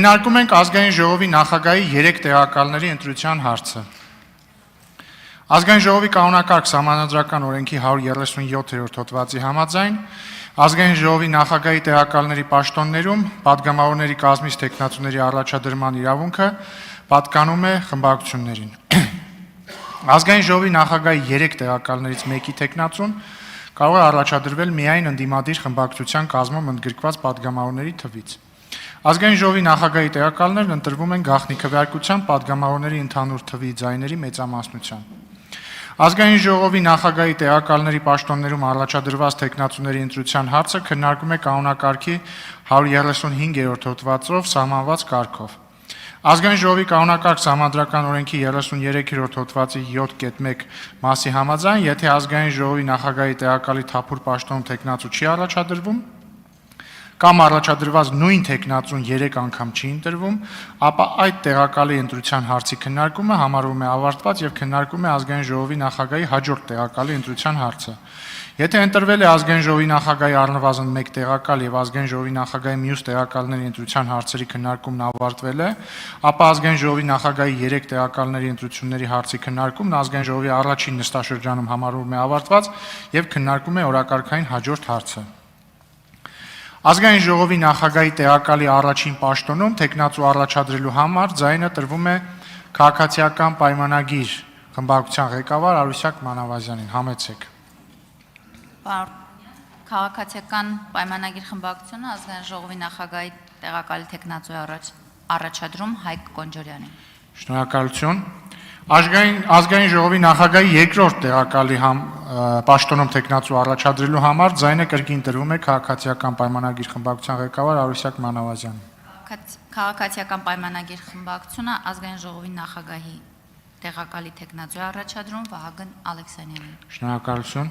Քննարկում ենք ազգային ժողովի նախագահի 3 տեղակալների ընտրության հարցը։ Ազգային ժողովի կանոնակարգ սահմանադրական օրենքի 137-րդ հոդվածի համաձայն ազգային ժողովի նախագահի տեղակալների պաշտոններում պատգամավորների կազմից թեկնածուների առաջադրման իրավունքը պատկանում է խմբակցություններին։ Ազգային ժողովի նախագահի 3 տեղակալներից մեկի թեկնածուն կարող է առաջադրվել միայն ընդդիմադիր խմբակցության կազմում ընդգրկված պատգամավորների թվից։ Ազգային ժողովի նախագահի տեղակալներն ընտրվում են գաղտնի քվեարկությամբ պատգամավորների ընդհանուր թվի ձայների մեծամասնությամբ։ Ազգային ժողովի նախագահի տեղակալների պաշտոններում առաջադրված թեկնածուների ընտրության հարցը քննարկում է կանոնակարգի 135-րդ հոդվածով սահմանված կարգով։ Ազգային ժողովի կանոնակարգ սահմանադրական օրենքի 33-րդ հոդվածի 7.1 մասի համաձայն, եթե ազգային ժողովի նախագահի տեղակալի թափուր պաշտոնում թեկնածու չի առաջադրվում, կամ առաջադրված նույն թեկնածուն 3 անգամ չի ընտրվում, ապա այդ տեղակալի ընտրության հարցի քննարկումը համարվում է ավարտված եւ քննարկում է ազգային ժողովի նախագահի հաջորդ տեղակալի ընտրության հարցը։ Եթե ընտրվել է ազգային ժողովի նախագահի առնվազն 1 տեղակալ եւ ազգային ժողովի նախագահի մյուս տեղակալների ընտրության հարցերի քննարկումն ավարտվել է, ապա ազգային ժողովի նախագահի 3 տեղակալների ընտրությունների հարցի քննարկումն ազգային ժողովի առաջին նստաշրջանում համարվում է ավարտված եւ քննարկում է օրակարգային հաջորդ հարցը։ Ազգային ժողովի նախագահի տեղակալի առաջին պաշտոնում թեկնածու առաջադրելու համար ձայնը տրվում է քաղաքացիական պայմանագիր խմբակցության ղեկավար Արուսյակ Մանավազյանին, համեցեք։ Քաղաքացիական պայմանագիր խմբակցությունը ազգային ժողովի նախագահի տեղակալի թեկնածու առաջադրում Հայկ Կոնջորյանին։ Շնորհակալություն։ Ազգային ժողովի նախագահի երկրորդ տեղակալի պաշտոնում թեկնածու առաջադրելու համար ձայնը կրկին տրվում է քաղաքացիական պայմանագիր խմբակցության ղեկավար Արուսյակ Մանավազյանին։ Քաղաքացիական պայմանագիր խմբակցությունը ազգային ժողովի նախագահի տեղակալի թեկնածու առաջադրում Վահագն Ալեքսանյանին։ Շնորհակալություն։